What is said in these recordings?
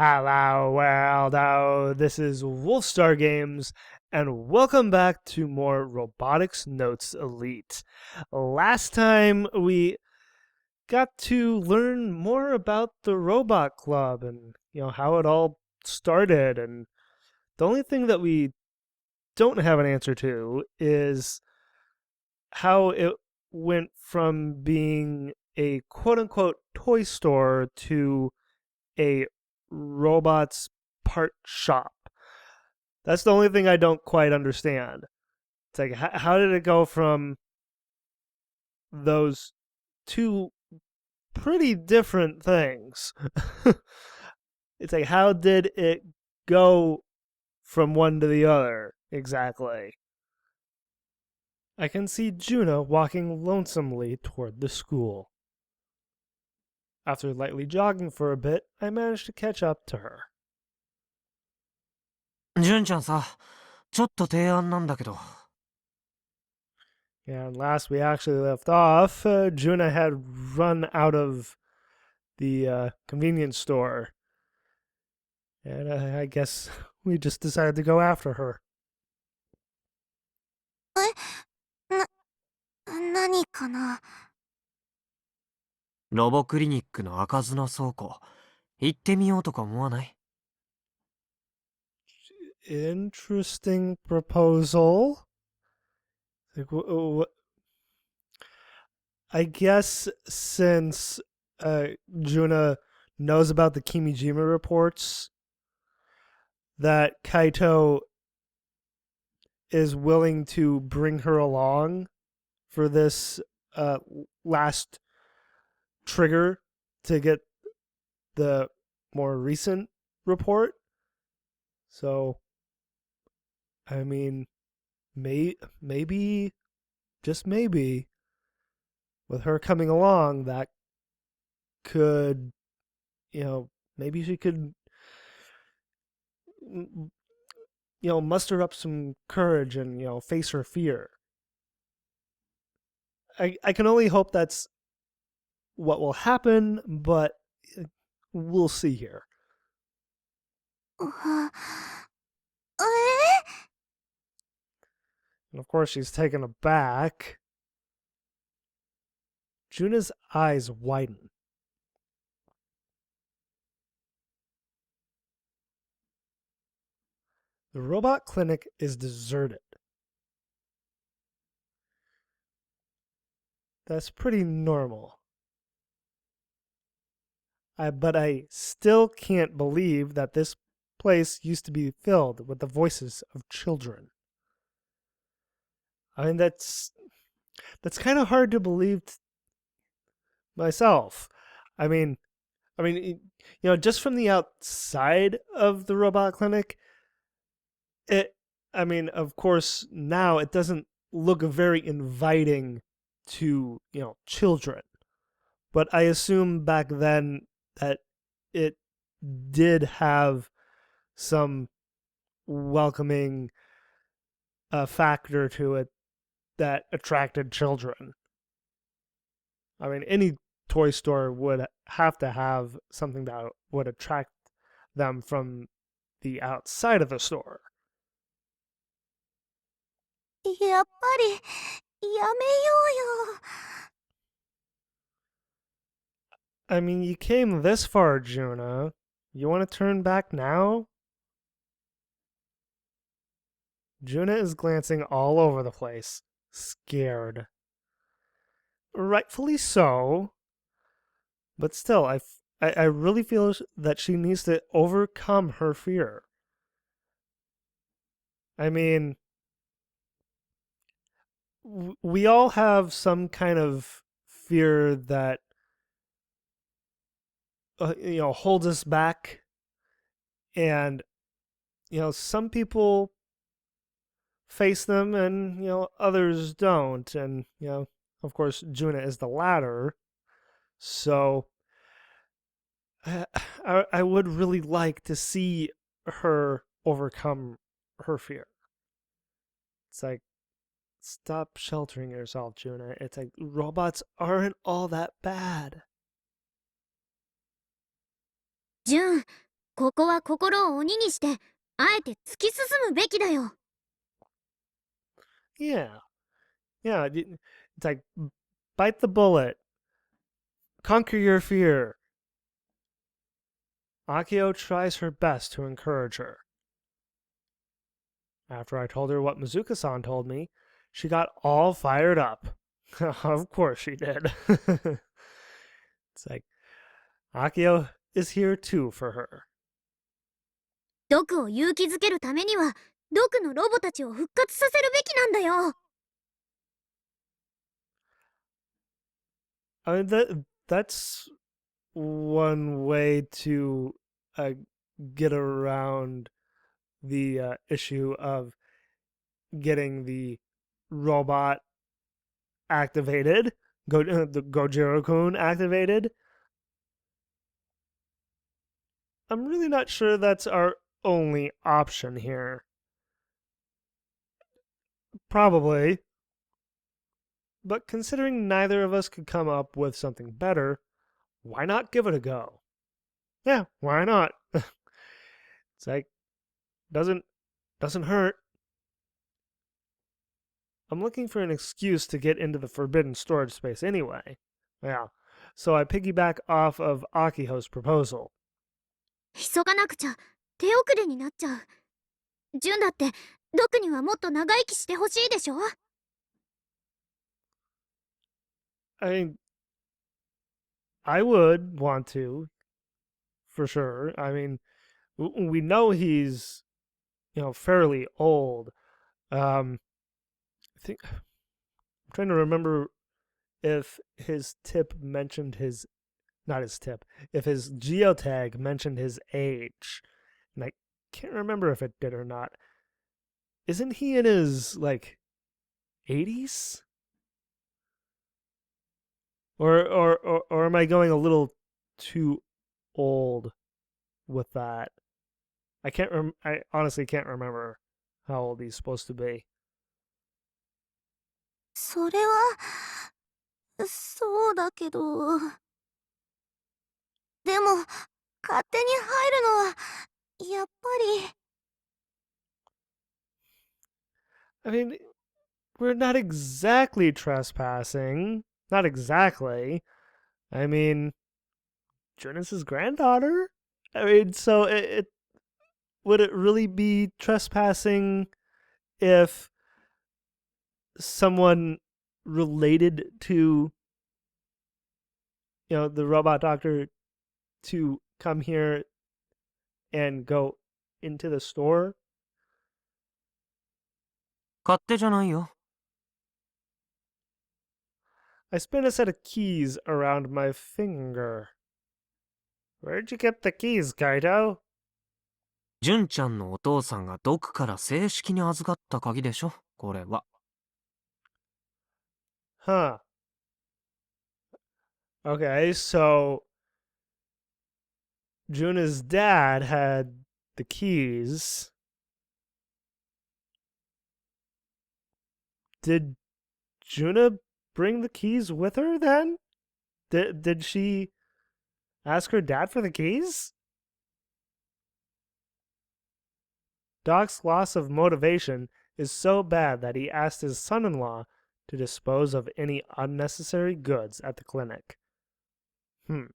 Hello world, this is Wolfstar Games, and welcome back to more Robotics Notes Elite. Last time we got to learn more about the Robot Club and how it all started, and the only thing that we don't have an answer to is how it went from being a quote-unquote toy store to a robots part shop. That's the only thing I don't quite understand. It's like, how did it go from those two pretty different things? It's like, how did it go from one to the other exactly? I can see Juna walking lonesomely toward the school. After lightly jogging for a bit, I managed to catch up to her. 純ちゃんさ、ちょっと提案なんだけど。And last we actually left off, Juna had run out of the convenience store. And I guess we just decided to go after her. 何かな。ロボクリニックの開かずの倉庫、行ってみようとか思わない？ Interesting proposal. Like, I guess since Juna knows about the Kimijima reports, that Kaito is willing to bring her along for this last trigger to get the more recent report. So, I mean, maybe, just maybe, with her coming along, that could, maybe she could, muster up some courage and, face her fear. I can only hope that's what will happen, but we'll see here. え And of course, she's taken aback. Juna's eyes widen. The robot clinic is deserted. That's pretty normal. But I still can't believe that this place used to be filled with the voices of children. I mean, that's kind of hard to believe myself. I mean, just from the outside of the robot clinic, of course, now it doesn't look very inviting to, children. But I assume back then that it did have some welcoming factor to it that attracted children. I mean, any toy store would have to have something that would attract them from the outside of the store. やっぱりやめようよ。I mean, you came this far, Juna. You want to turn back now? Juna is glancing all over the place, scared. Rightfully so. But still, I really feel that she needs to overcome her fear. I mean, we all have some kind of fear that holds us back, and some people face them and others don't, and of course Juna is the latter. So I would really like to see her overcome her fear. It's like, stop sheltering yourself, Juna. It's like, robots aren't all that bad. ジュン、ここは心を鬼にして、あえて突き進むべきだよ。Yeah. Yeah. It's like bite the bullet. Conquer your fear. Akio tries her best to encourage her. After I told her what Mizuka-san told me, she got all fired up. Of course she did. It's like, Akio is here too for her. ドクを勇気づけるためには、ドクのロボたちを復活させるべきなんだよ。I mean, that's one way to uh, get around the issue of getting the robot activated, the Gojiro-kun activated. I'm really not sure that's our only option here. Probably. But considering neither of us could come up with something better, why not give it a go? Yeah, why not? It's like doesn't hurt. I'm looking for an excuse to get into the forbidden storage space anyway. Yeah. So I piggyback off of Akiho's proposal. 急がなくちゃ手遅れになっちゃう。ジュンだってドクにはもっと長生きしてほしいでしょ。 I mean, I would want to, for sure. I mean, we know he's, fairly old. I think I'm trying to remember if his tip mentioned his, not his tip, if his geotag mentioned his age, and I can't remember if it did or not. Isn't he in his like 80s? Or am I going a little too old with that? I honestly can't remember how old he's supposed to be. それはそうだけど、でも勝手に入るのはやっぱり。 I mean, we're not exactly trespassing. Not exactly. I mean, Jonas' granddaughter? I mean, so would it really be trespassing if someone related to the robot doctor to come here and go into the store? 勝手じゃないよ。I spin a set of keys around my finger. Where'd you get the keys, Kaito? 純ちゃんのお父さんがドクから正式に預かった鍵でしょ、これは。Huh. Okay, so Juna's dad had the keys. Did Juna bring the keys with her then? Did she ask her dad for the keys? Doc's loss of motivation is so bad that he asked his son-in-law to dispose of any unnecessary goods at the clinic. And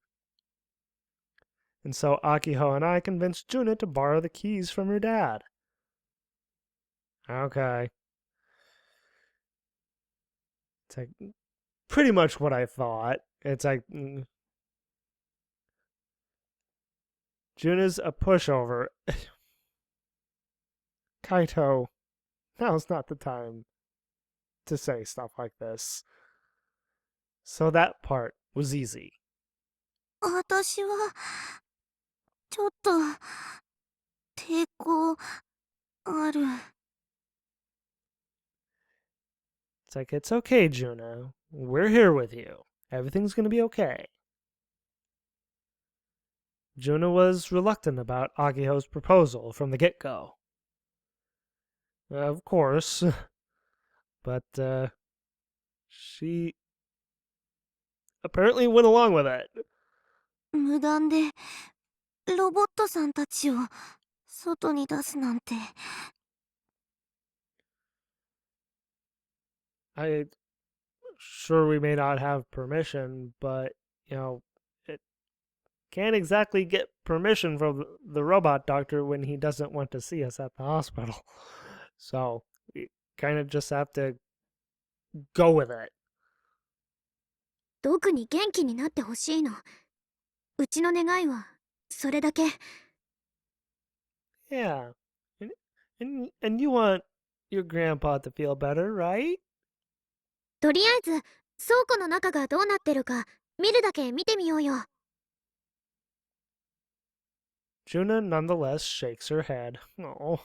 so Akiho and I convinced Juna to borrow the keys from her dad. Okay. It's like pretty much what I thought. It's like Juna's a pushover. Kaito, now's not the time to say stuff like this. So that part was easy. 私はちょっと抵抗ある。 It's like, it's okay, Juna. We're here with you. Everything's gonna be okay. Juna was reluctant about Akiho's proposal from the get-go. Of course. But, she apparently went along with it. 無断でロボットさんたちを外に出すなんて。I sure we may not have permission, but it can't exactly get permission from the robot doctor when he doesn't want to see us at the hospital. So we kind of just have to go with it. ドクに元気になってほしいの。うちの願いはそれだけ。 Yeah. And you want your grandpa to feel better, right? とりあえず倉庫の中がどうなってるか見るだけ見てみようよ。Juna nonetheless shakes her head. Oh.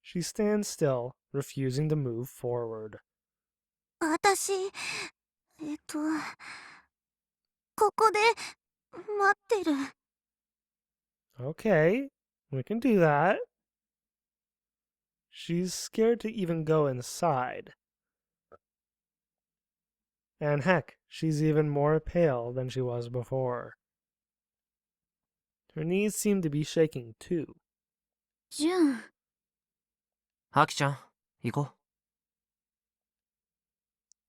She stands still, refusing to move forward. 私ここで待ってる。 Okay, we can do that. She's scared to even go inside. And heck, she's even more pale than she was before. Her knees seem to be shaking too. ジュン。アキちゃん、行こ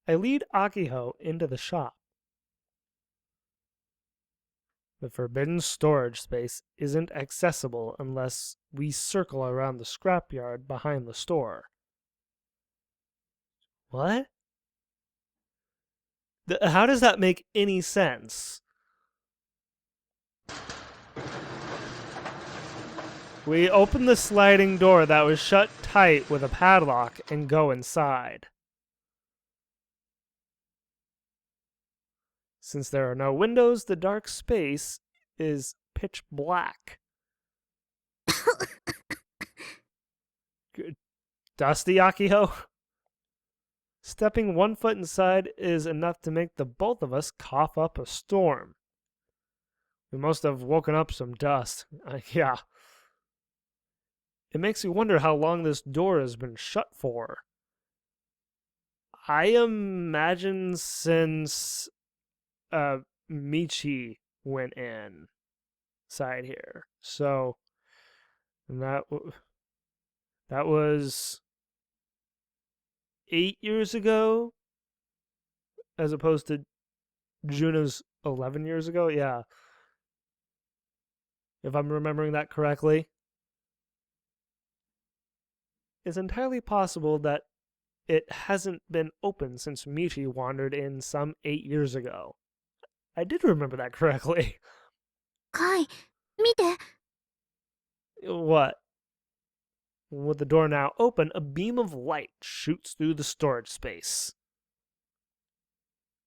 I lead Akiho into the shop. The forbidden storage space isn't accessible unless we circle around the scrapyard behind the store. What? How does that make any sense? We open the sliding door that was shut tight with a padlock and go inside. Since there are no windows, the dark space is pitch black. Dusty, Akiho? Stepping 1 foot inside is enough to make the both of us cough up a storm. We must have woken up some dust. Yeah. It makes you wonder how long this door has been shut for. I imagine since Michi went inside here. So that was 8 years ago, as opposed to Juno's 11 years ago. Yeah, if I'm remembering that correctly. It's entirely possible that it hasn't been open since Michi wandered in some 8 years ago. I did remember that correctly. カイ、見て。 What? With the door now open, a beam of light shoots through the storage space,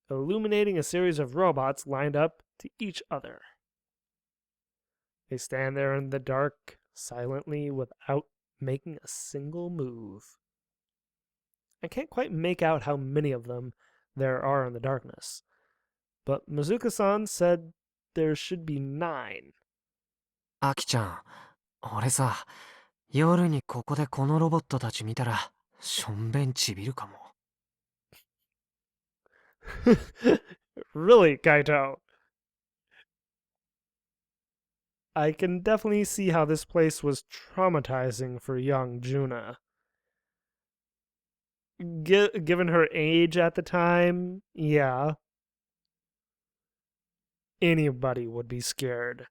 illuminating a series of robots lined up to each other. They stand there in the dark, silently, without making a single move. I can't quite make out how many of them there are in the darkness, but Mizuka-san said there should be 9. う。アキちゃん、俺さ、夜にここでこのロボットたち見たら、しょんべんちびるかも。Really, Kaito? I can definitely see how this place was traumatizing for young Juna. Given her age at the time, yeah. Anybody would be scared.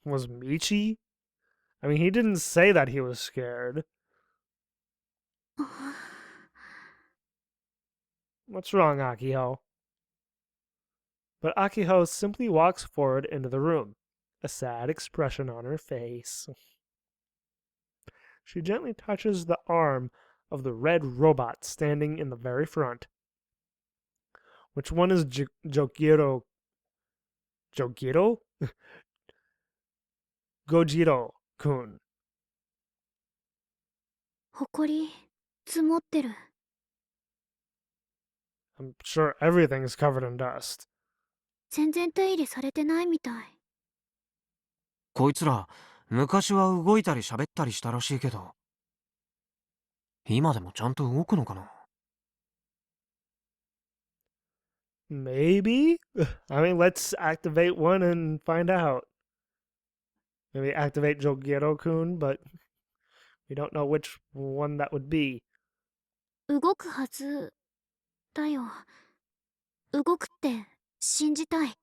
Was Michi? I mean, he didn't say that he was scared. What's wrong, Akiho? But Akiho simply walks forward into the room, a sad expression on her face. She gently touches the arm of the red robot standing in the very front. Which one is Jokiro? Jokiro? Gojiro-kun. ほこり積もってる。 I'm sure everything's covered in dust. 全然手入れされてないみたい。こいつら、昔は動いたり喋ったりしたらしいけど、今でもちゃんと動くのかな。Maybe? I mean, let's activate one and find out. Maybe activate Jogero-kun, but we don't know which one that would be. 動くはずだよ。動くって信じたい。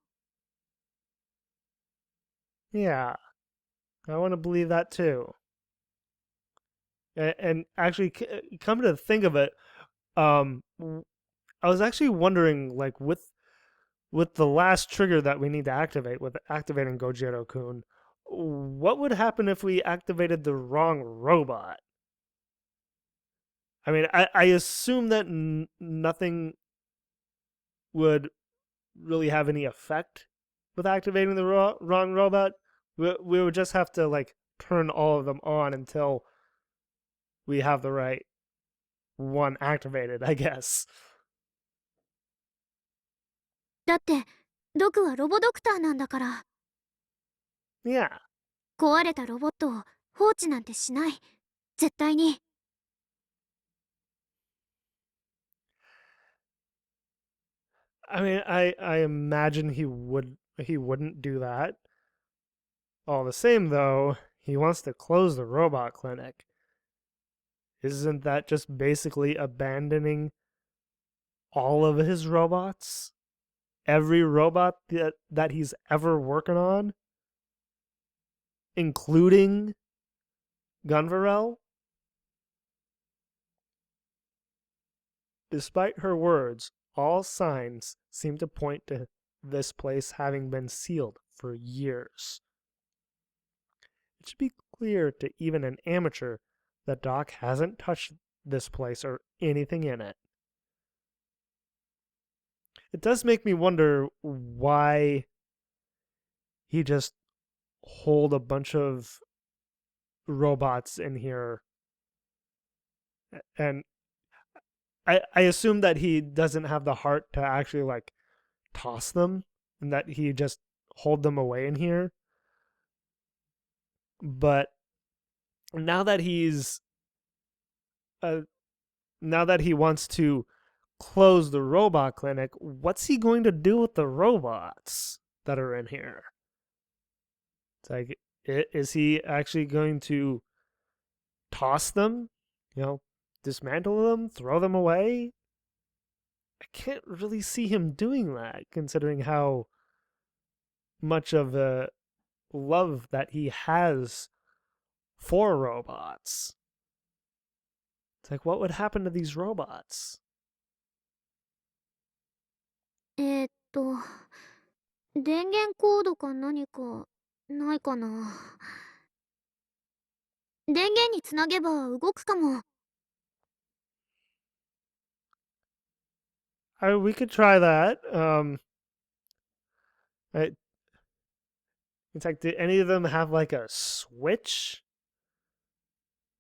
Yeah, I want to believe that too. And actually, come to think of it, um, I was actually wondering, like, with the last trigger that we need to activate, with activating Gojiro-kun, what would happen if we activated the wrong robot? I mean, I assume that nothing would really have any effect with activating the wrong robot. We would just have to, like, turn all of them on until we have the right one activated, I guess. だって、ドクはロボドクターなんだから。Yeah. 壊れたロボットを放置なんてしない。絶対に。I mean, I imagine he wouldn't do that. All the same, though, he wants to close the robot clinic. Isn't that just basically abandoning all of his robots? Every robot that he's ever working on, including Gunvarel? Despite her words, all signs seem to point to this place having been sealed for years. It should be clear to even an amateur that Doc hasn't touched this place or anything in it. It does make me wonder why he just hold a bunch of robots in here. And I assume that he doesn't have the heart to actually, like, toss them, and that he just hold them away in here. But now that now that he wants to close the robot clinic, what's he going to do with the robots that are in here? It's like, is he actually going to toss them? You know, dismantle them, throw them away? I can't really see him doing that, considering how much of a love that he has for robots. It's like, what would happen to these robots? 電源コードか何かないかな。電源につなげば動くかも。We could try that. It's like, did any of them have like a switch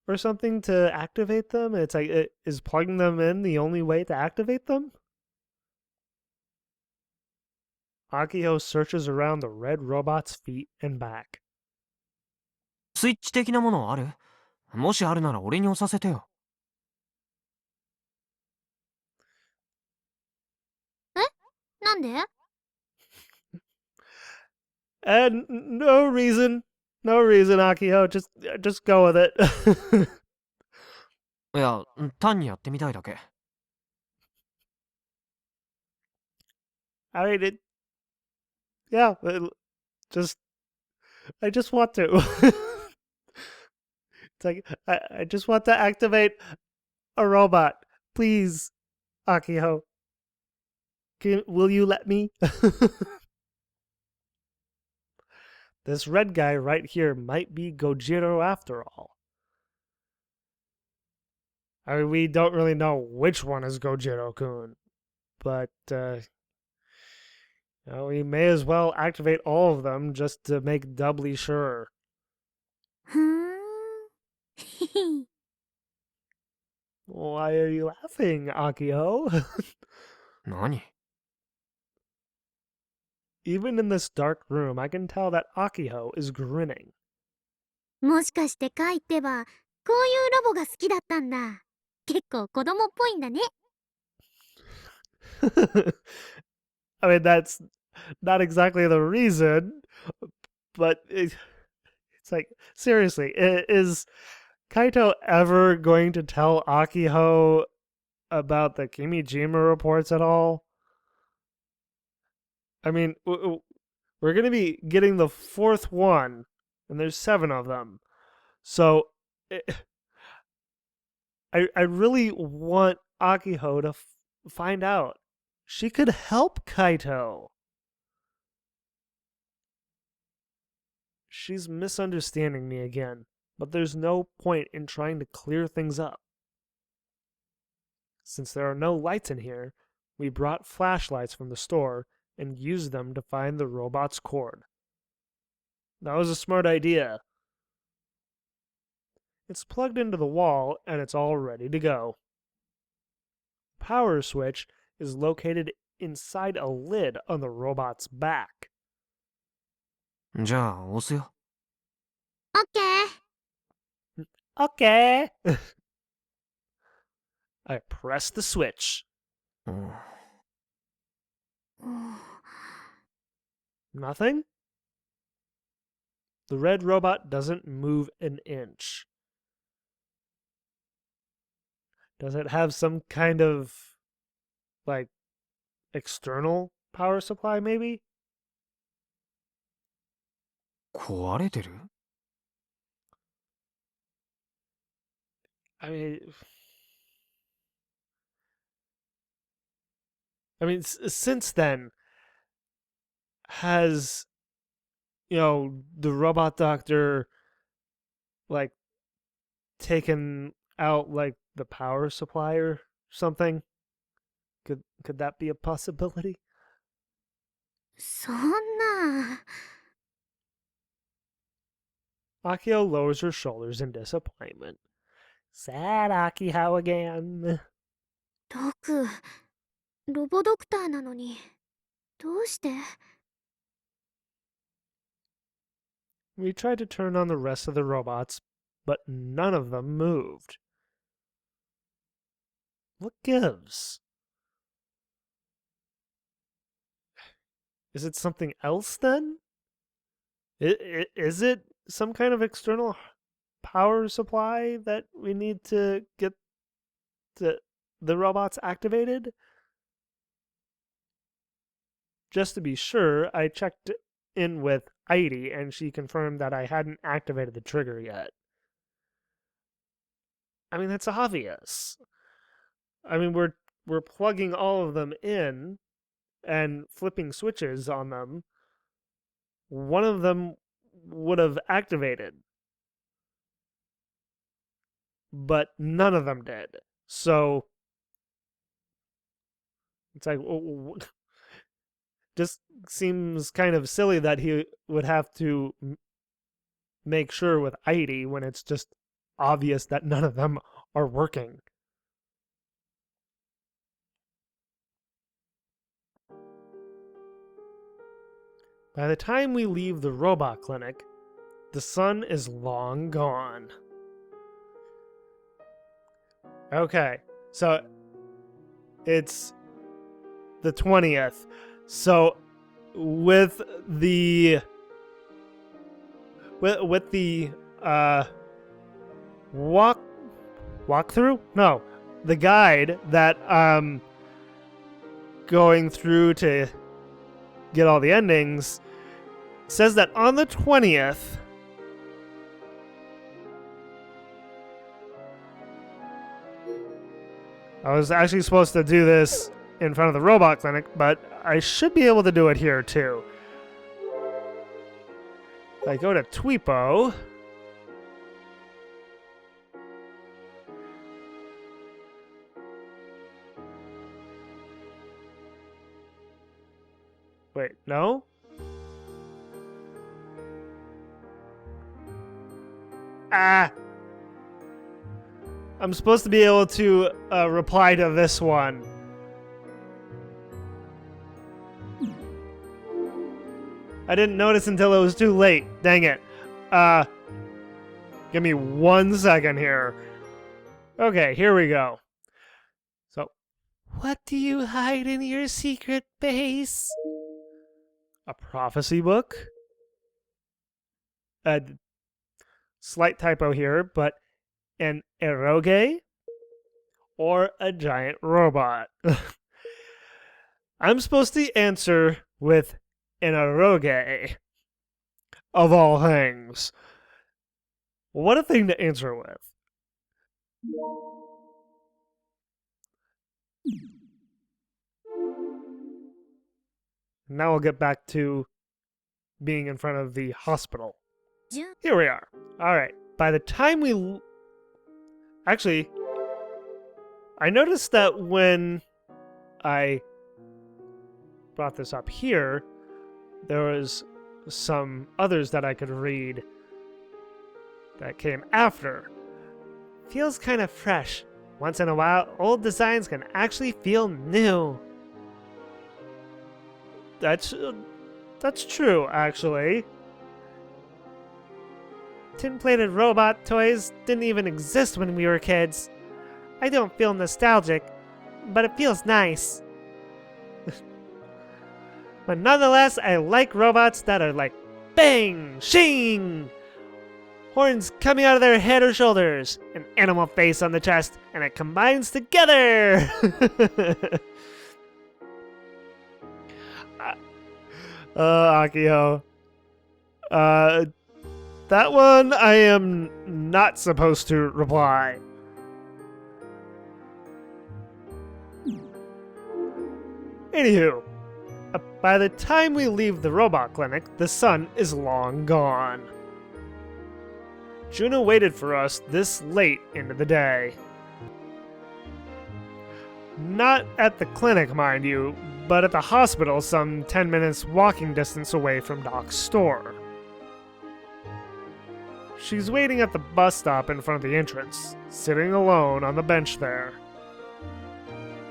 or something to activate them? It's like, is plugging them in the only way to activate them? Akio searches around the red robot's feet and back. スイッチ的なものある？もしあるなら俺に押させてよ。え？なんで？ And no reason, Akio. Just go with it. いや、単にやってみたいだけ。I mean, yeah, just I just want to. It's like, I just want to activate a robot. Please, Akio. Will you let me? This red guy right here might be Gojiro after all. I mean, we don't really know which one is Gojiro-kun, but we may as well activate all of them just to make doubly sure. ふーん。Why are you laughing, Akio? 何？ Even in this dark room, I can tell that Akio is grinning. もしかしてカイってば、こういうロボが好きだったんだ。結構子供っぽいんだね。I mean, that's not exactly the reason, but it's like, seriously, is Kaito ever going to tell Akiho about the Kimijima reports at all? I mean, we're going to be getting the fourth one, and there's 7 of them. So I really want Akiho to find out. She could help Kaito. She's misunderstanding me again, but there's no point in trying to clear things up. Since there are no lights in here, we brought flashlights from the store and used them to find the robot's cord. That was a smart idea. It's plugged into the wall and it's all ready to go. Power switch is located inside a lid on the robot's back. じゃあ押すよ。オッケー。 Okay. I press the switch. うん。 Nothing? The red robot doesn't move an inch. Does it have some kind of, like, external power supply, maybe? 壊れてる？ I mean, since then, has, the robot doctor, like, taken out, like, the power supply or something? Could that be a possibility? そんな。 Akio lowers her shoulders in disappointment. Sad Akiho again. ドク、ロボドクターなのに、どうして？ We tried to turn on the rest of the robots, but none of them moved. What gives? Is it something else then? Is it some kind of external power supply that we need to get the robots activated? Just to be sure, I checked in with Heidi and she confirmed that I hadn't activated the trigger yet. I mean, that's obvious. I mean, we're plugging all of them in and flipping switches on them. One of them would have activated, but none of them did. So it's like, just seems kind of silly that he would have to make sure with Heidi when it's just obvious that none of them are working. By the time we leave the robot clinic, the sun is long gone. Okay, so it's the 20th. So with the walkthrough? No, the guide that going through to get all the endings says that on the 20th I was actually supposed to do this in front of the robot clinic, but I should be able to do it here too. If I go to Tweepo, wait, no? Ah! I'm supposed to be able to reply to this one. I didn't notice until it was too late. Dang it. Give me 1 second here. Okay, here we go. So, What do you hide in your secret base? A prophecy book? A slight typo here, but an eroge? Or a giant robot? I'm supposed to answer with an eroge. Of all things. What a thing to answer with. Now we'll get back to being in front of the hospital. Here we are. Alright. By the time we... Actually, I noticed that when I brought this up here, there was some others that I could read that came after. Feels kind of fresh. Once in a while, old designs can actually feel new. That's true, actually. Tin-plated robot toys didn't even exist when we were kids. I don't feel nostalgic, but it feels nice. But nonetheless, I like robots that are like bang, shing! Horns coming out of their head or shoulders, an animal face on the chest, and it combines together! Akio. That one I am not supposed to reply. Anywho, by the time we leave the robot clinic, the sun is long gone. Juna waited for us this late into the day. Not at the clinic, mind you, but at the hospital some 10 minutes walking distance away from Doc's store. She's waiting at the bus stop in front of the entrance, sitting alone on the bench there.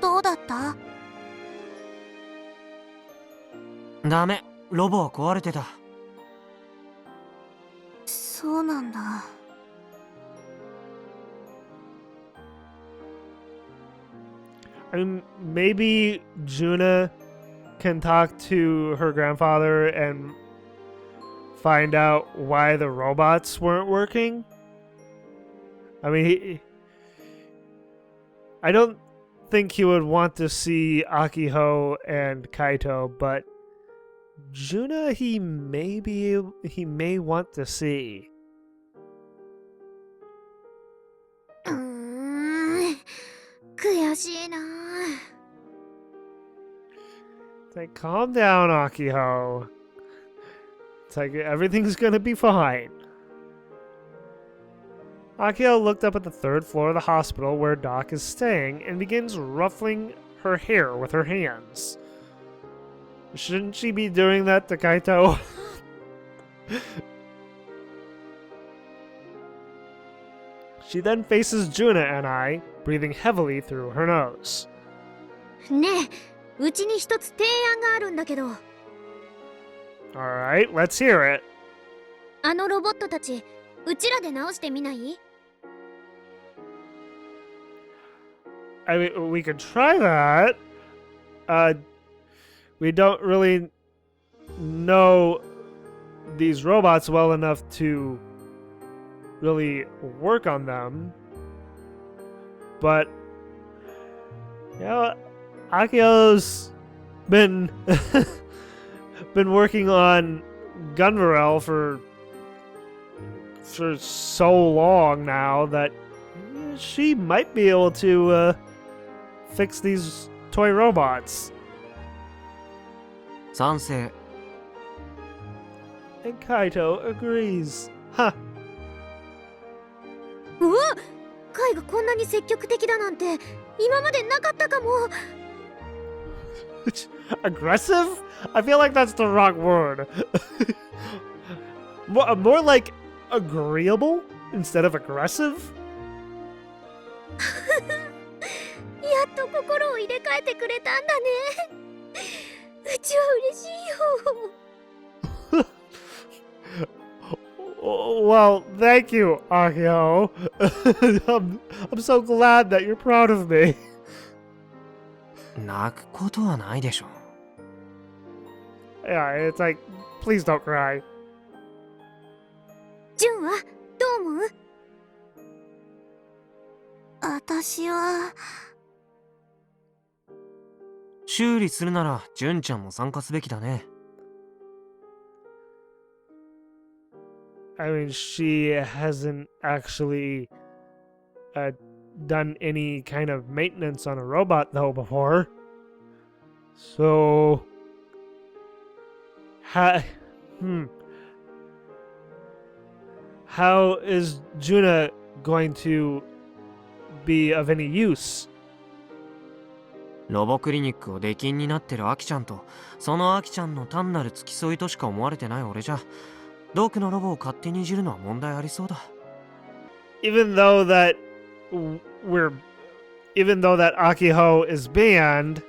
どうだった？ダメ、ロボは壊れてた。そうなんだ。I mean, maybe Juna can talk to her grandfather and find out why the robots weren't working. I mean, I don't think he would want to see Akiho and Kaito, but Juna he may want to see. 悔しいな。 It's like, calm down, Akiho. It's like, everything's gonna be fine. Akio looked up at the third floor of the hospital where Doc is staying and begins ruffling her hair with her hands. Shouldn't she be doing that to Kaito? She then faces Juna and I, breathing heavily through her nose. ねえ、うちに一つ提案があるんだけど。Alright, let's hear it. あのロボットたち、うちらで直してみない？ I mean, we could try that. We don't really know these robots well enough to really work on them. But, you know, Akio's been been working on Gunvarel for so long now that she might be able to fix these toy robots. 賛成。 And Kaito agrees. Huh. うわっ、カイがこんなに積極的だなんて今までなかったかも。Aggressive? I feel like that's the wrong word. more like agreeable instead of aggressive? やっと心を入れ替えてくれたんだね。うちは嬉しいよ。Well, thank you, Akio. I'm so glad that you're proud of me. 泣くことはないでしょ。Yeah, it's like, please don't cry. ジュンはどう思う？私は修理するなら純ちゃんも参加すべきだね。I mean, she hasn't actually done any kind of maintenance on a robot, though, before. So, how is Juna going to be of any use? ロボクリニックを出禁になってるアキちゃんと、そのアキちゃんの単なる付き添いとしか思われてない俺じゃ、同期のロボを勝手にいじるのは問題ありそうだ。Even though that Akiho is banned,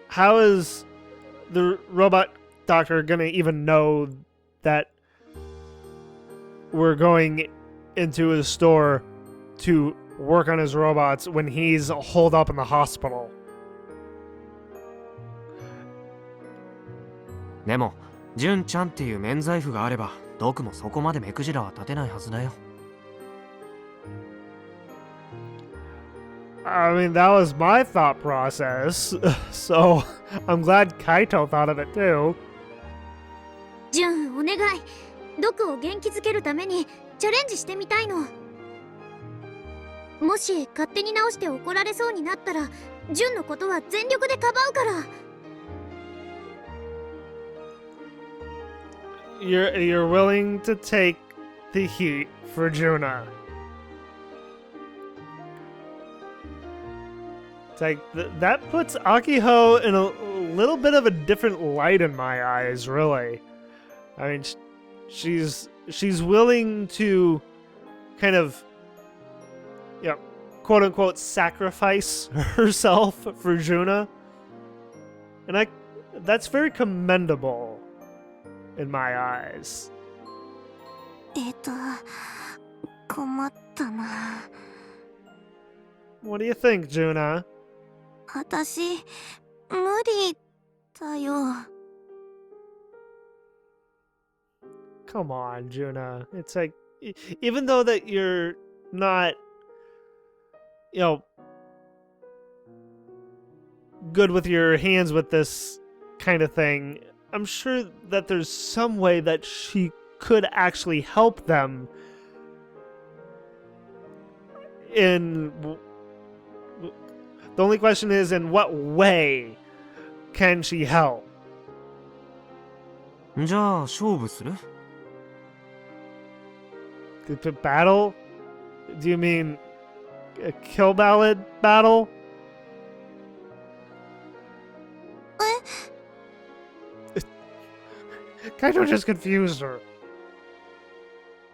how is the robot doctor gonna even know that we're going into his store to work on his robots when he's holed up in the hospital? でも、純ちゃんっていう免罪符があれば、ドクもそこまで目くじらは立てないはずだよ。I mean, that was my thought process, so I'm glad Kaito thought of it too. ジュンお願い、ドクを元気づけるためにチャレンジしてみたいの。もし勝手に直して怒られそうになったら、ジュンのことは全力でかばうから。You're willing to take the heat for Juna. It's like that puts Akiho in a little bit of a different light in my eyes, really. I mean, she's willing to kind of, you know, quote unquote sacrifice herself for Juna, and that's very commendable in my eyes. 困ったな。What do you think, Juna? 私、無理だよ。Come on, Juna. It's like, even though that you're not, you know, good with your hands with this kind of thing, I'm sure that there's some way that she could actually help them in... The only question is, in what way can she help? じゃあ勝負する？ To battle? Do you mean a kill ballad battle? Kaito just confused her.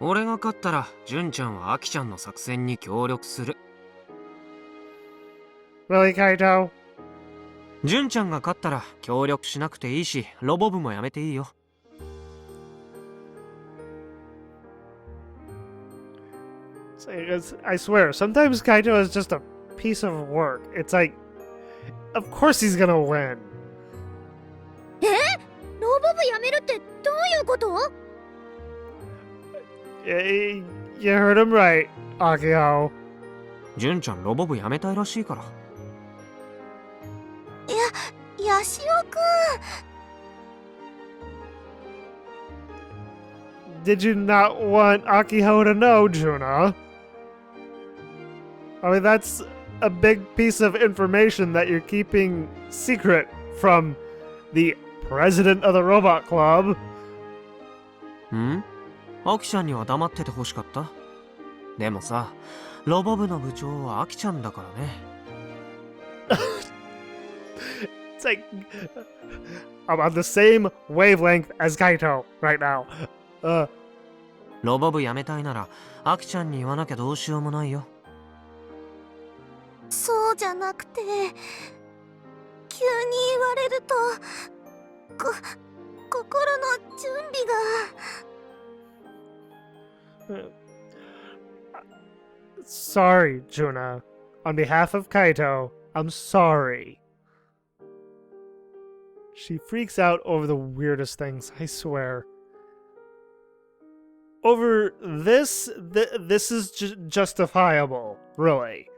俺が勝ったら、純ちゃんはアキちゃんの作戦に協力する。Really, Kaito? 純ちゃんが勝ったら協力しなくていいし、ロボ部もやめていいよ。I swear, sometimes Kaito is just a piece of work. It's like, of course he's gonna win. ロボ部やめるってどういうこと？ You heard him right, Akiho. 純ちゃんロボ部やめたいらしいから。ヤシオくん。Did you not want Akiho to know, Juna? I mean, that's a big piece of information that you're keeping secret from the president of the Robot Club. ん？アキちゃんには黙っててほしかった？でもさ、ロボ部の部長はアキちゃんだからね。It's like, I'm on the same wavelength as Kaito right now. ロボ部やめたいなら、アキちゃんに言わなきゃどうしようもないよ。そうじゃなくて、急に言われると、心の準備が。Sorry, Juna. On behalf of Kaito, I'm sorry. She freaks out over the weirdest things, I swear. Over this, this is justifiable, really.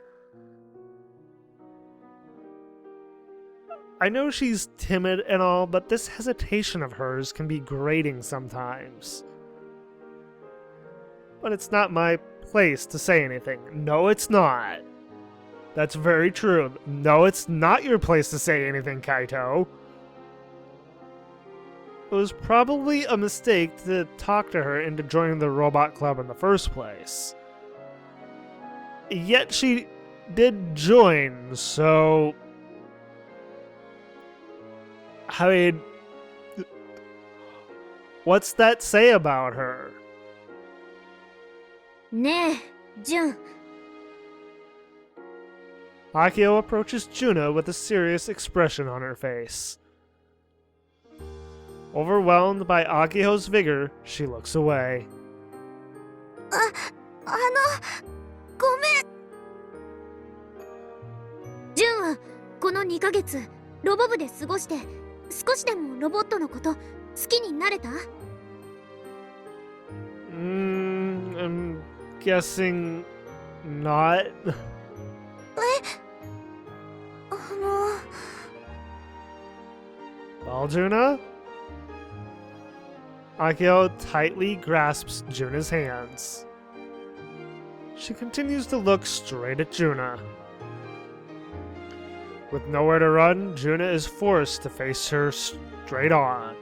I know she's timid and all, but this hesitation of hers can be grating sometimes. But it's not my place to say anything. No, it's not. That's very true. No, it's not your place to say anything, Kaito. It was probably a mistake to talk to her into joining the robot club in the first place. Yet she did join, so... I mean... what's that say about her? ねえ、ジュン。 Akio approaches Juna with a serious expression on her face. Overwhelmed by Akio's vigor, she looks away. ごめん。ジュンはこの2ヶ月ロボ部で過ごして少しでもロボットのこと好きになれた？ I'm guessing not. Well, Juna? Akio tightly grasps Juna's hands. She continues to look straight at Juna. With nowhere to run, Juna is forced to face her straight on.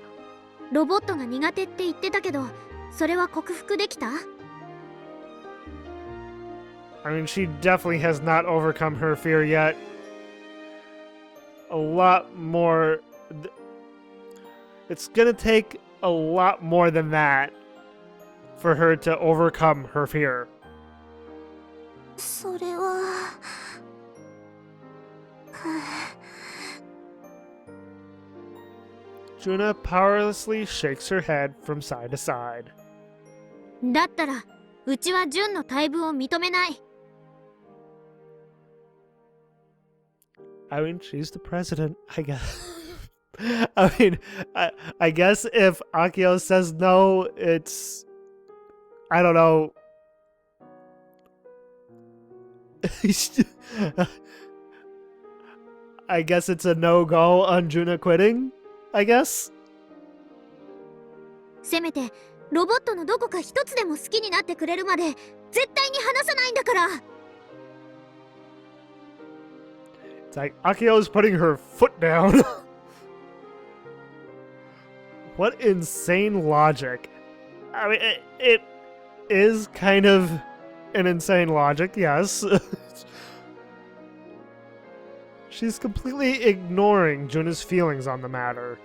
ロボットが苦手って言ってたけど、それは克服できた？ I mean, she definitely has not overcome her fear yet. A lot more... It's gonna take a lot more than that for her to overcome her fear. それは... Juna powerlessly shakes her head from side to side. だったら、うちはジュンの退部を認めない。 I mean, she's the president, I guess. I mean, I guess if Akio says no, it's... I don't know. I guess it's a no-go on Juna quitting, I guess? せめて、ロボットのどこか一つでも好きになってくれるまで、絶対に離さないんだから。 It's like Akio's putting her foot down. What insane logic. I mean, it is kind of an insane logic, yes. She's completely ignoring Juna's feelings on the matter.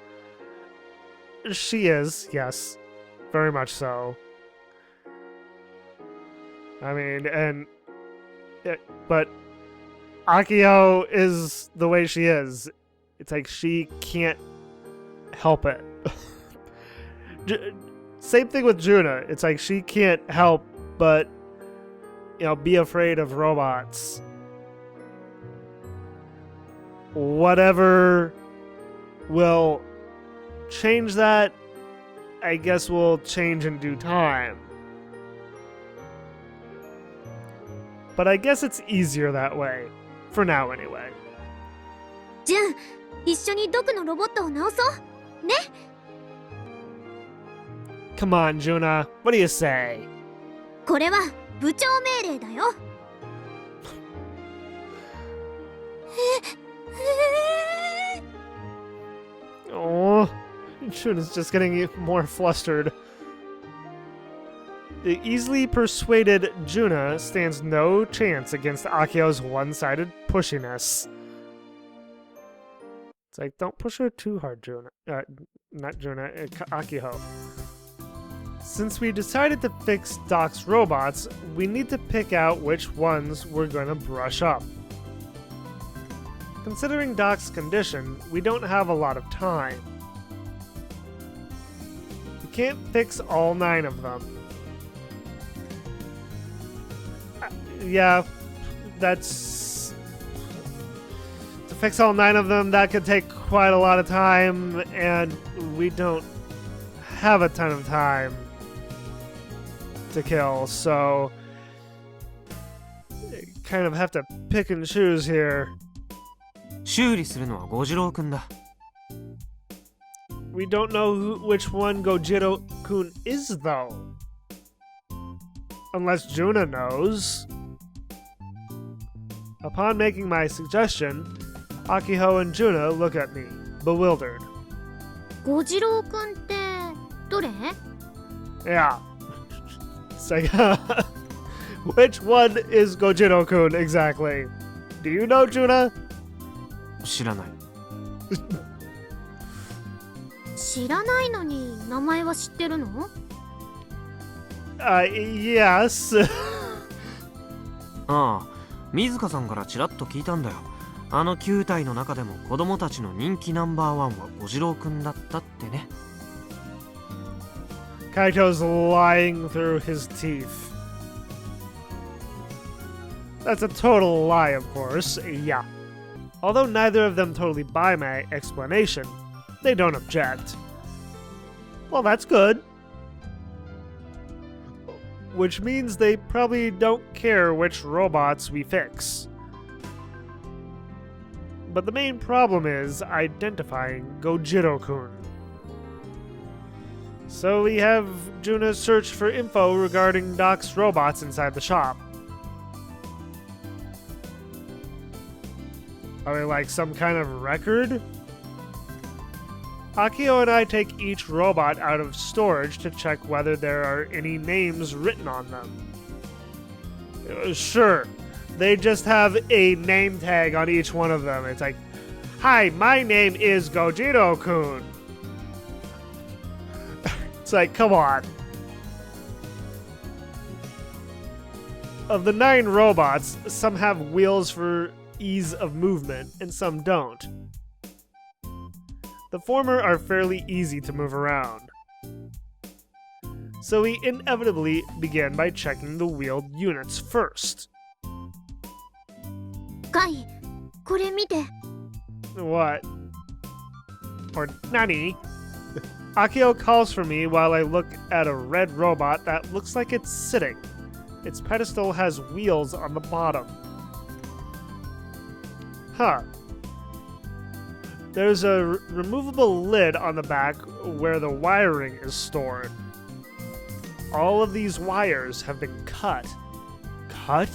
She is, yes. Very much so. I mean, but Akio is the way she is. It's like she can't help it. Same thing with Juna. It's like she can't help but, you know, be afraid of robots. Whatever will change that, I guess will change in due time. But I guess it's easier that way. For now, anyway. ジュン、一緒にドクのロボットを直そうね。 Come on, Juna. What do you say? これは部長命令だよ。Oh, Juna's just getting more flustered. The easily persuaded Juna stands no chance against Akio's one-sided pushiness. It's like, don't push her too hard, Juna. Not Juna, Akio. Since we decided to fix Doc's robots, we need to pick out which ones we're going to brush up. Considering Doc's condition, we don't have a lot of time. We can't fix all 9 of them. Yeah, that's... fix all 9 of them, that could take quite a lot of time, and we don't have a ton of time to kill, so kind of have to pick and choose here. 修理するのはゴジロウくんだ。 We don't know which one Gojiro-kun is, though. Unless Juna knows. Upon making my suggestion, Akiho and Juna look at me, bewildered. ゴジロウくんってどれ？ Yeah. It's like, which one is Gojiro-kun exactly? Do you know, Juna? 知らない。知らないのに名前は知ってるの？ Yes. ああ、水香さんからちらっと聞いたんだよ。あの9体の中でも子供たちの人気ナンバーワンはゴジロウくんだったってね。Kaito's lying through his teeth. That's a total lie, of course, yeah. Although neither of them totally buy my explanation, they don't object. Well, that's good. Which means they probably don't care which robots we fix. But the main problem is identifying Gojiro-kun. So we have Juna search for info regarding Doc's robots inside the shop. Are they like some kind of record? Akio and I take each robot out of storage to check whether there are any names written on them. Sure, they just have a name tag on each one of them. It's like, hi, my name is Gojiro-kun. It's like, come on. Of the 9 robots, some have wheels for ease of movement, and some don't. The former are fairly easy to move around. So we inevitably begin by checking the wheeled units first. カイ、これ見て。 What? Or Nani? Akio calls for me while I look at a red robot that looks like it's sitting. Its pedestal has wheels on the bottom. Huh. There's a removable lid on the back where the wiring is stored. All of these wires have been cut. Cut?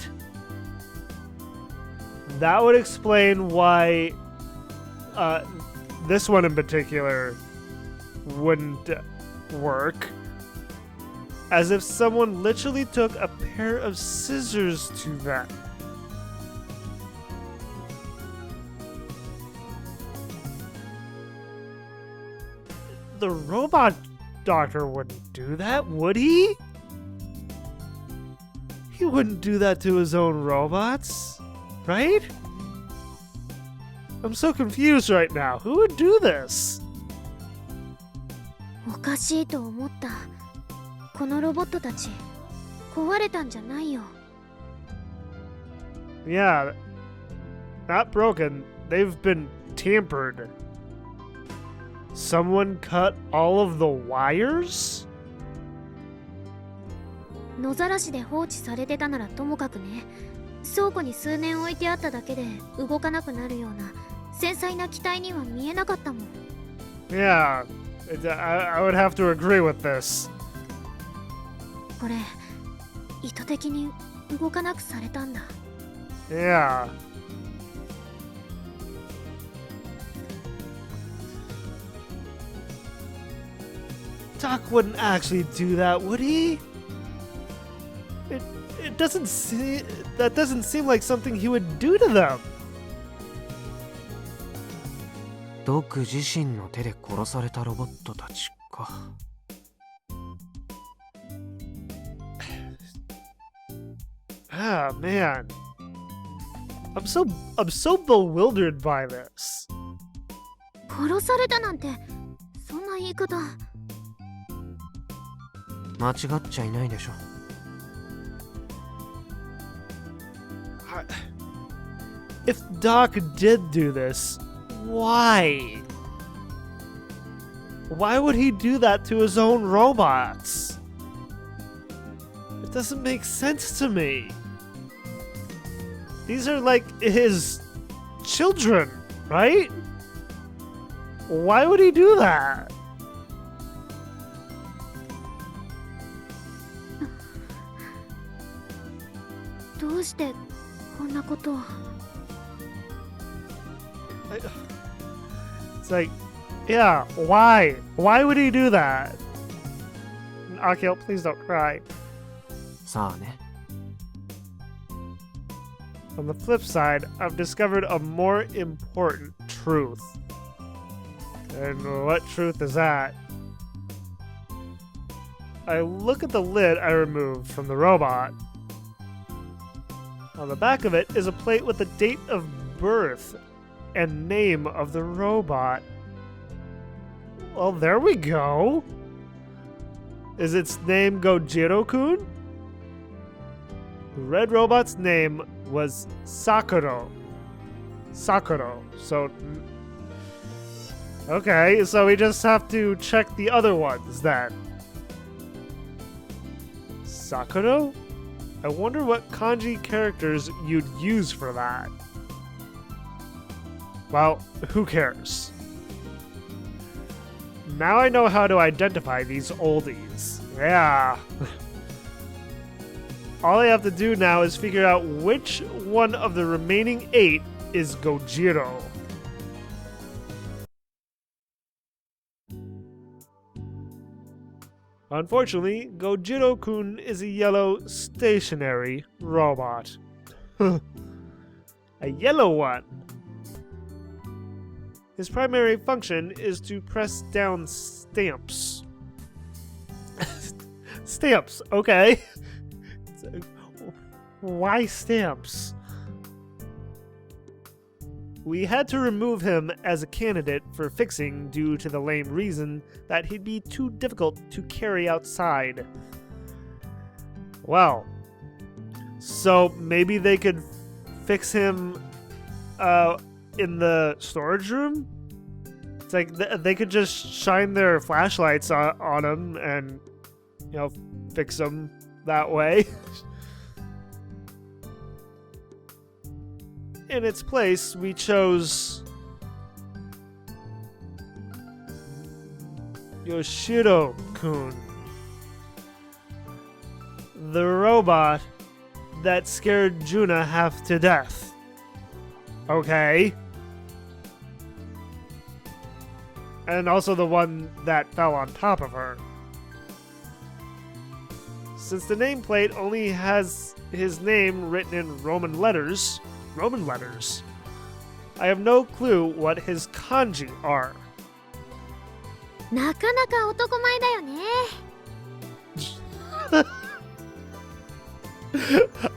That would explain why this one in particular wouldn't work. As if someone literally took a pair of scissors to them. The robot doctor wouldn't do that, would he? He wouldn't do that to his own robots, right? I'm so confused right now. Who would do this? おかしいと思った。このロボットたち、壊れたんじゃないよ。 Yeah, not broken. They've been tampered. Someone cut all of the wires? 野ざらしで放置されてたならともかくね、倉庫に数年置いてあっただけで動かなくなるような繊細な機体には見えなかったもん。 Yeah, I would have to agree with this. これ、意図的に動かなくされたんだ。 Yeah. Doc wouldn't actually do that, would he? It doesn't seem that doesn't seem like something he would do to them. ドク自身の手で殺されたロボットたちか。Ah, man. I'm so bewildered by this. 殺されたなんて、そんな言い方。間違っちゃいないでしょ。if Doc did do this, why? Why would he do that to his own robots? It doesn't make sense to me. These are like his children, right? Why would he do that? It's like, yeah, why? Why would he do that? Akio, please don't cry. さあね。 On the flip side, I've discovered a more important truth. And what truth is that? I look at the lid I removed from the robot. On the back of it is a plate with the date of birth and name of the robot. Well, there we go. Is its name Gojiro-kun? The red robot's name was Sakuro. Sakuro. So, okay, so we just have to check the other ones then. Sakuro? I wonder what kanji characters you'd use for that. Well, who cares? Now I know how to identify these oldies. Yeah. All I have to do now is figure out which one of the remaining 8 is Gojiro. Unfortunately, Gojiro-kun is a yellow stationary robot. A yellow one. His primary function is to press down stamps. Stamps, okay. Why stamps? We had to remove him as a candidate for fixing due to the lame reason that he'd be too difficult to carry outside. Well, so maybe they could fix him in the storage room? It's like they could just shine their flashlights on him and, you know, fix him that way. In its place, we chose Yoshiro-kun, the robot that scared Juna half to death. Okay. And also the one that fell on top of her. Since the nameplate only has his name written in Roman letters, I have no clue what his kanji are. なかなか男前だよね。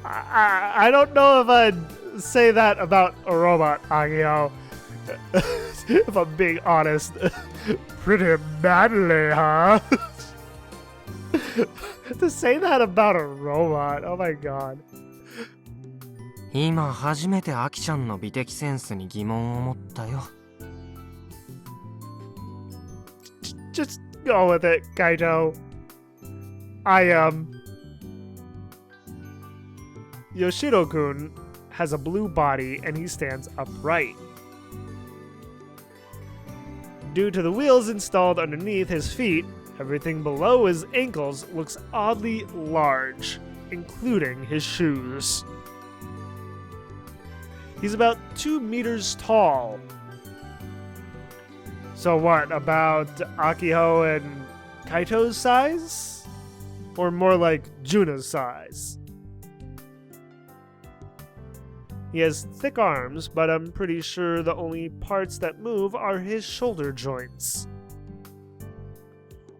I don't know if I'd say that about a robot, Agio. If I'm being honest. Pretty manly, huh? To say that about a robot, oh my god. 今初めてアキちゃんの美的センスに疑問を持ったよ。 Just go with it, Kaito. Yoshiro-kun has a blue body and he stands upright. Due to the wheels installed underneath his feet, everything below his ankles looks oddly large, including his shoes. He's about 2 meters tall. So what, about Akiho and Kaito's size? Or more like Juna's size? He has thick arms, but I'm pretty sure the only parts that move are his shoulder joints.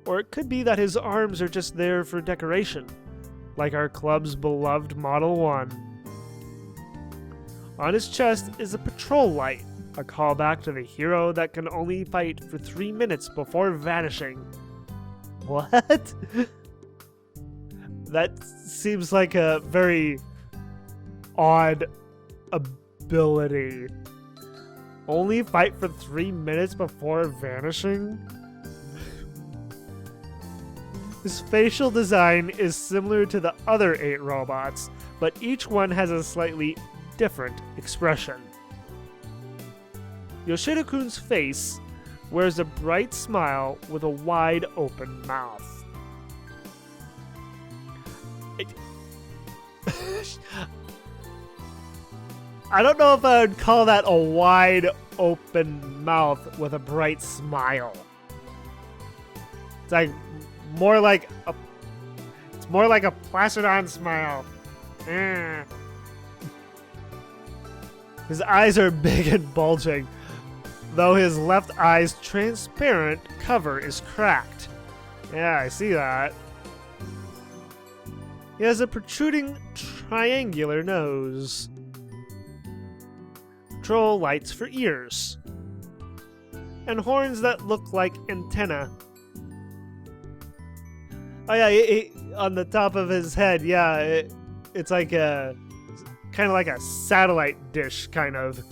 Or it could be that his arms are just there for decoration, like our club's beloved Model 1. On his chest is a patrol light, a callback to the hero that can only fight for 3 minutes before vanishing. What? That seems like a very odd ability. Only fight for 3 minutes before vanishing? His facial design is similar to the other 8 robots, but each one has a slightly different expression. Yoshida-kun's face wears a bright smile with a wide open mouth. I don't know if I would call that a wide open mouth with a bright smile. It's like more like a Placidon smile. His eyes are big and bulging, though his left eye's transparent cover is cracked. Yeah, I see that. He has a protruding triangular nose. Control lights for ears. And horns that look like antennae. Oh yeah, on the top of his head, yeah, it's like a kind of like a satellite dish, kind of.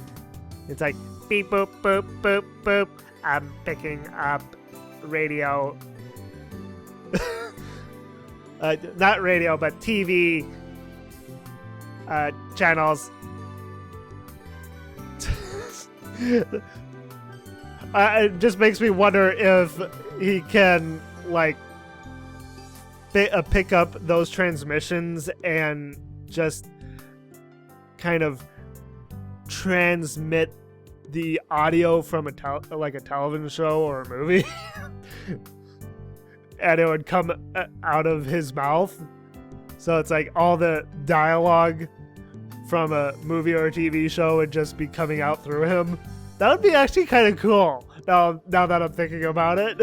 It's like beep boop boop boop boop. I'm picking up radio. Not radio, but TV channels. It just makes me wonder if he can like pick up those transmissions and just kind of transmit the audio from a television show or a movie. And it would come out of his mouth. So it's like all the dialogue from a movie or a TV show would just be coming out through him. That would be actually kind of cool, now that I'm thinking about it.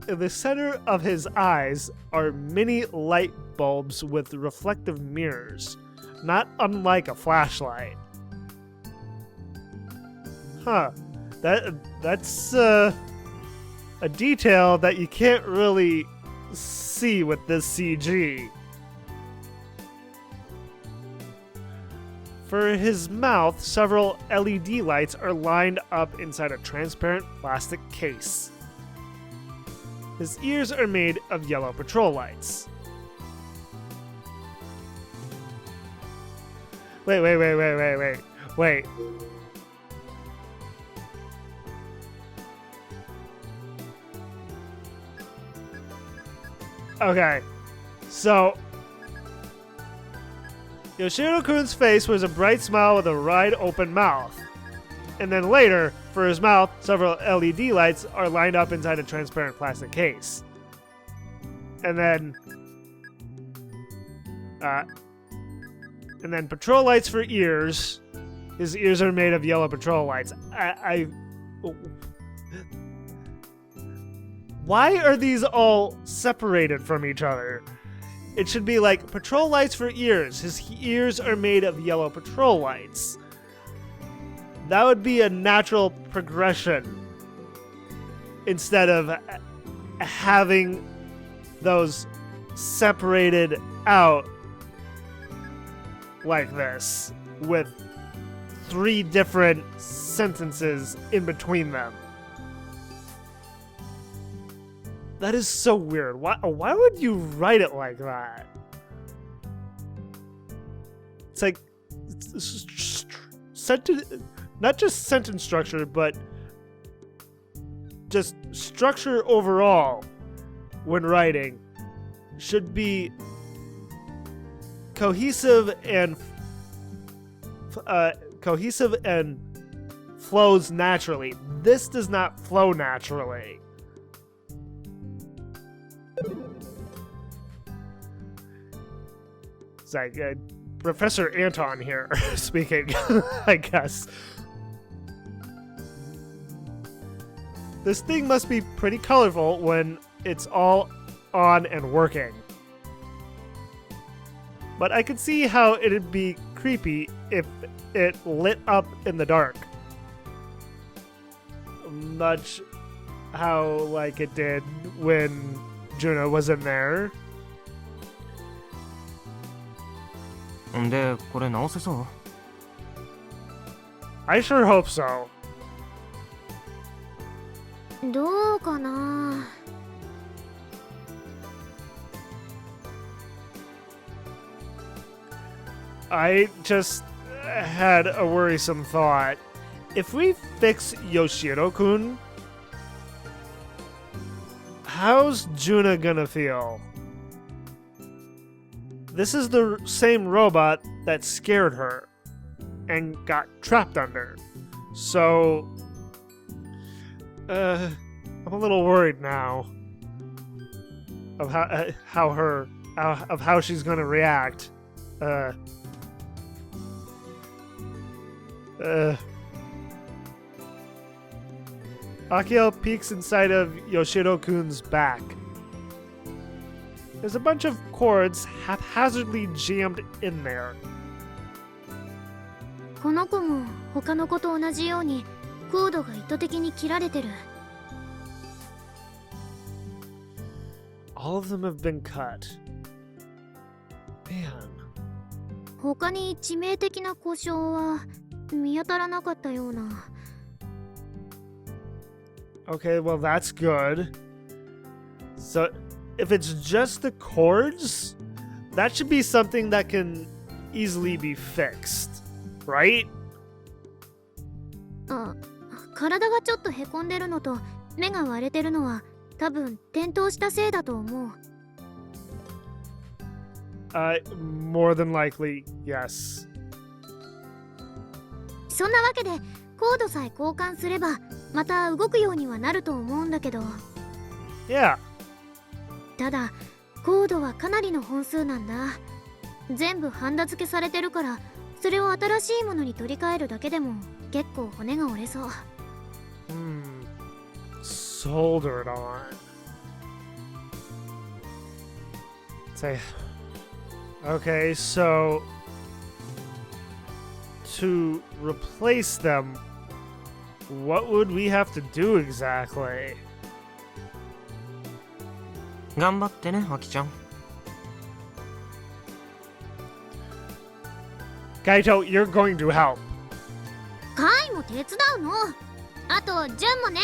In the center of his eyes are many light bulbs with reflective mirrors, not unlike a flashlight. Huh. That's a detail that you can't really see with this CG. For his mouth, several LED lights are lined up inside a transparent plastic case. His ears are made of yellow patrol lights. Wait. Okay, so Yoshida-kun's face was a bright smile with a wide open mouth. And then later, for his mouth, several LED lights are lined up inside a transparent plastic case. And then patrol lights for ears. His ears are made of yellow patrol lights. Why are these all separated from each other? It should be like patrol lights for ears. His ears are made of yellow patrol lights. That would be a natural progression instead of having those separated out like this with 3 different sentences in between them. That is so weird. Why would you write it like that? It's like not just sentence structure, but just structure overall when writing should be cohesive and flows naturally. This does not flow naturally. It's like Professor Anton here speaking, I guess. This thing must be pretty colorful when it's all on and working. But I could see how it'd be creepy if it lit up in the dark. Much how like it did when Juno was in there. で、これ直せそう？ I sure hope so. どうかな。I just had a worrisome thought. If we fix Yoshiro-kun, how's Juna gonna feel? This is the same robot that scared her and got trapped under. So, I'm a little worried now of how she's gonna react. Akio peeks inside of Yoshiro-kun's back. There's a bunch of cords haphazardly jammed in there. この子も他の子と同じようにコードが意図的に切られてる。All of them have been cut. Man. 他に致命的な故障は見当たらなかったような。Okay, well that's good. So, if it's just the cords, that should be something that can easily be fixed, right? あ、体がちょっとへこんでるのと目が割れてるのは多分転倒したせいだと思う。More than likely, yes. そんなわけでコードさえ交換すればまた動くようにはなると思うんだけど。Yeah. ただコードはかなりの本数なんだ。全部ハンダ付けされてるからそれを新しいものに取り替えるだけでも結構骨が折れそう。Soldered on. Say. Okay, so to replace them, what would we have to do exactly? 頑張ってね、アキちゃん。Kaito, you're going to help. カイも手伝うの。あとジュンもね。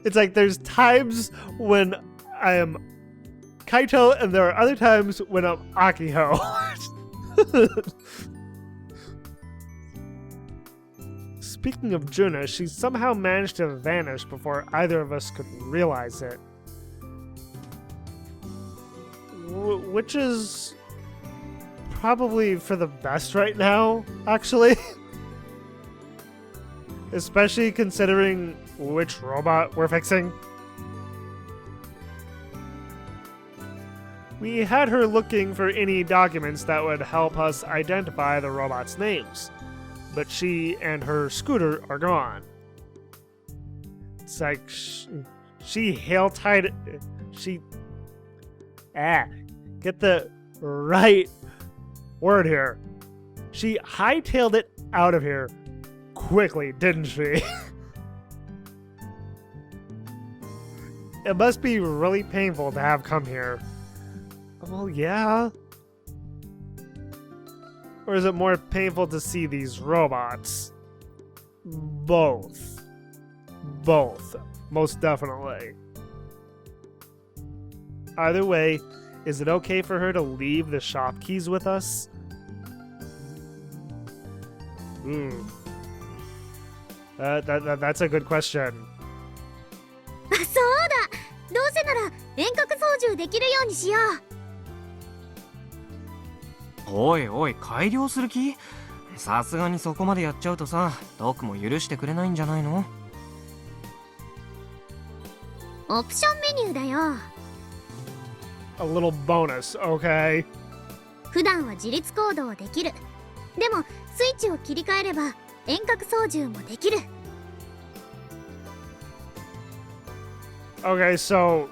It's like there's times when I am Kaito and there are other times when I'm Akiho. Speaking of Juna, she somehow managed to vanish before either of us could realize it. Which is probably for the best right now, actually. Especially considering which robot we're fixing. We had her looking for any documents that would help us identify the robot's names, but she and her scooter are gone. It's like she hail-tied... Get the right word here. She hightailed it out of here quickly, didn't she? It must be really painful to have come here. Well, yeah. Or is it more painful to see these robots? Both. Both. Most definitely. Either way, is it okay for her to leave the shop keys with us? That's a good question. そうだ。どうせなら遠隔操縦できるようにしよう。おいおい、改良する気？さすがにそこまでやっちゃうとさ、ドクも許してくれないんじゃないの？オプションメニューだよ。A little bonus, okay? 普段は自立行動できる。でもスイッチを切り替えれば遠隔操縦もできる。Okay, so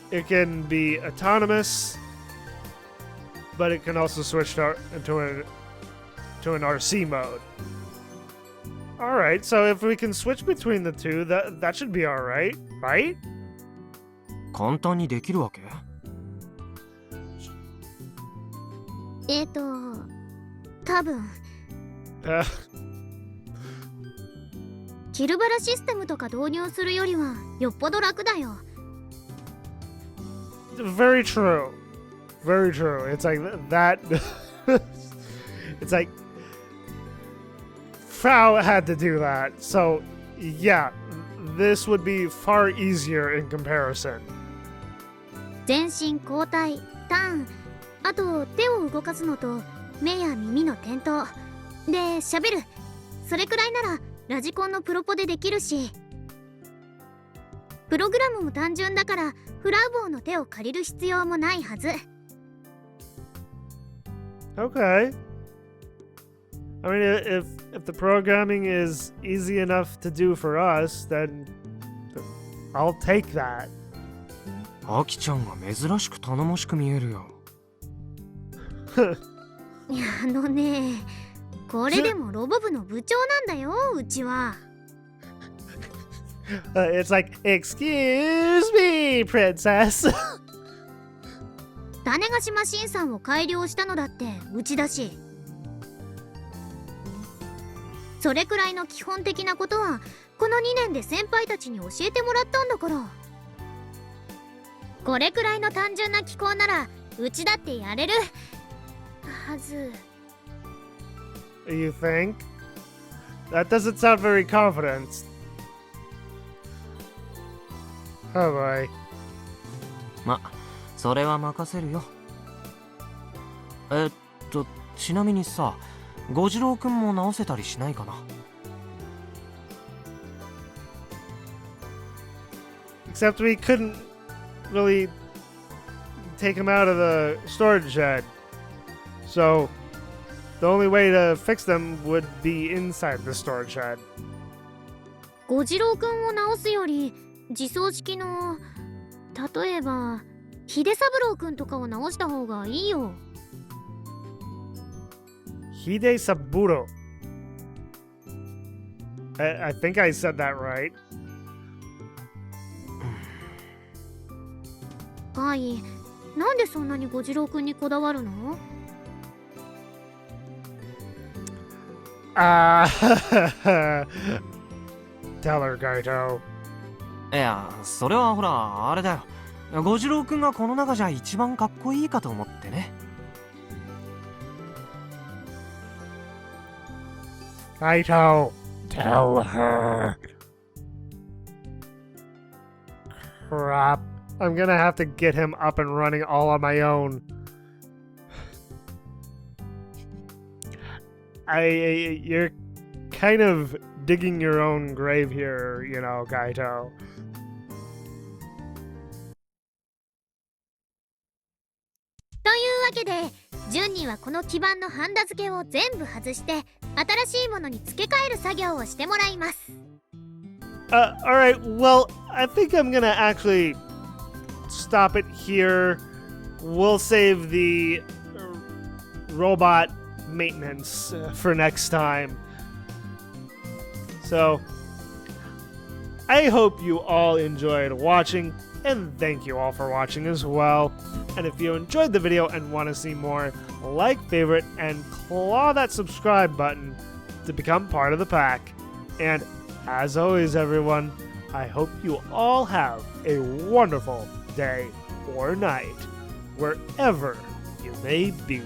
it can be autonomous, but it can also switch to an RC mode. All right, so if we can switch between the two, that should be all right. right? 簡単にできるわけ？多分 Uh, キルバラシステムとか導入するよりはよっぽど楽だよ。 very true. Very true. It's like that. It's like Frau had to do that. So, yeah, this would be far easier in comparison. 全身交代、ターン、あと手を動かすのと目や耳の点灯で喋る、それくらいならラジコンのプロポでできるし、プログラムも単純だからフラウボーの手を借りる必要もないはず。 Okay. I mean, if the programming is easy enough to do for us, then I'll take that. アキちゃんが珍しく頼もしく見えるよ。これでもロボ部の部長なんだよ、うちは。It's like, excuse me, princess. 種子島新さんを改良したのだってうちだし、それくらいの基本的なことはこの2年で先輩たちに教えてもらったんだから。これくらいの単純な機構ならうちだってやれるはず。 You think? That doesn't sound very confident. Oh boy. ま、それは任せるよ。ちなみにさ、ゴジロウくんも直せたりしないかな。Except we couldn't really take him out of the storage shed. So the only way to fix them would be inside the storage shed. ゴジロウくんを直すより自走式の、例えば秀三郎くんとかを直した方がいいよ。 Hide Saburo. I think I said that right. カイ、なんでそんなにゴジロウくんにこだわるの？ Tell her, Kaito. いや、それはほら、あれだよ。ゴジロウくんがこの中じゃ一番かっこいいかと思ってね。Kaito, tell her. Crap. I'm gonna have to get him up and running all on my own. You're kind of digging your own grave here, you know, Kaito. というわけで、順にはこの基板のハンダ付けを全部外して新しいものに付け替える作業をしてもらいます。 Alright, well, I think I'm gonna actually stop it here. We'll save the robot maintenance for next time. So, I hope you all enjoyed watching, and thank you all for watching as well. And if you enjoyed the video and want to see more, like, favorite, and claw that subscribe button to become part of the pack. And as always, everyone, I hope you all have a wonderful day or night, wherever you may be.